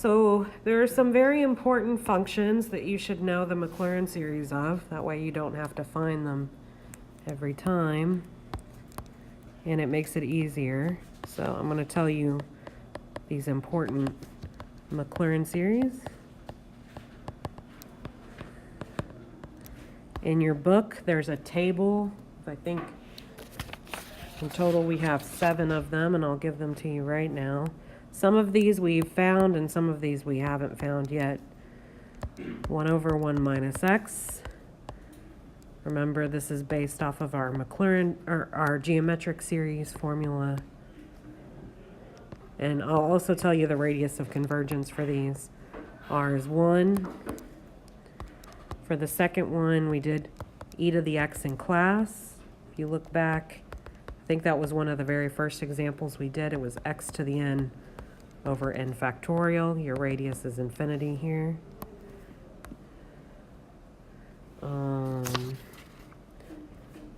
So there are some very important functions that you should know the Maclaurin series of. That way you don't have to find them every time. And it makes it easier. So I'm going to tell you these important Maclaurin series. In your book, there's a table. I think in total we have 7 of them, and I'll give them to you right now. Some of these we've found, and some of these we haven't found yet. 1 over 1 minus x. Remember, this is based off of our Maclaurin, or our geometric series formula. And I'll also tell you the radius of convergence for these. R is 1. For the second one, we did e to the x in class. If you look back, I think that was one of the very first examples we did. It was x to the n over n factorial. Your radius is infinity here.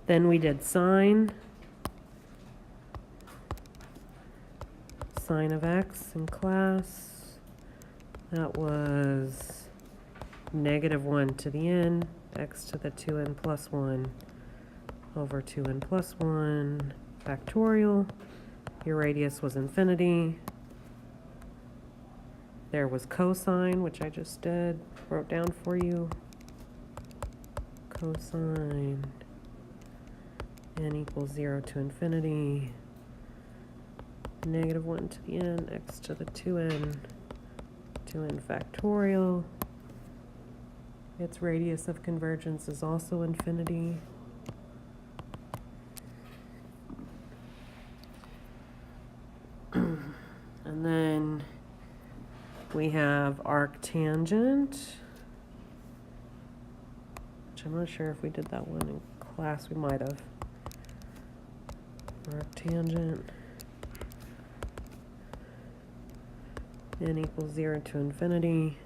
Then we did sine of x in class. That was -1 to the n, x to the 2n plus 1 over 2n plus 1 factorial. Your radius was infinity. There was cosine, which I just wrote down for you. Cosine n equals 0 to infinity. -1 to the n, x to the 2n factorial. Its radius of convergence is also infinity. And then we have arctangent, which I'm not sure if we did that one in class. We might have. Arctangent n equals 0 to infinity.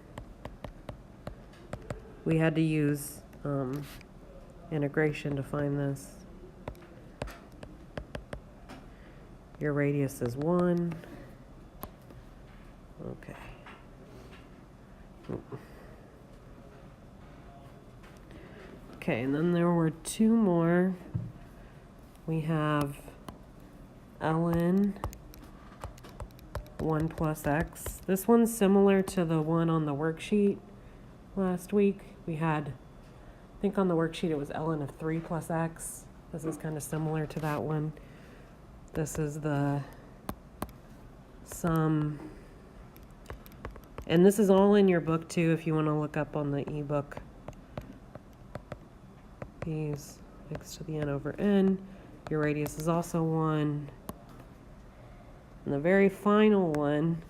We had to use integration to find this. Your radius is 1. Okay. Okay, and then there were 2 more. We have ln 1 plus x. This one's similar to the one on the worksheet last week. We had, I think on the worksheet it was ln of 3 plus x. This is kind of similar to that one. This is the sum. And this is all in your book too if you want to look up on the ebook. These x to the n over n. Your radius is also 1. And the very final one,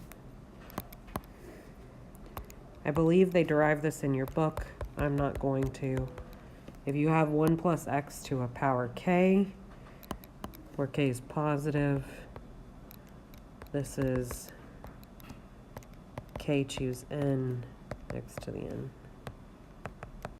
I believe they derive this in your book. I'm not going to. If you have 1 plus x to a power k, where k is positive, this is k choose n x to the n.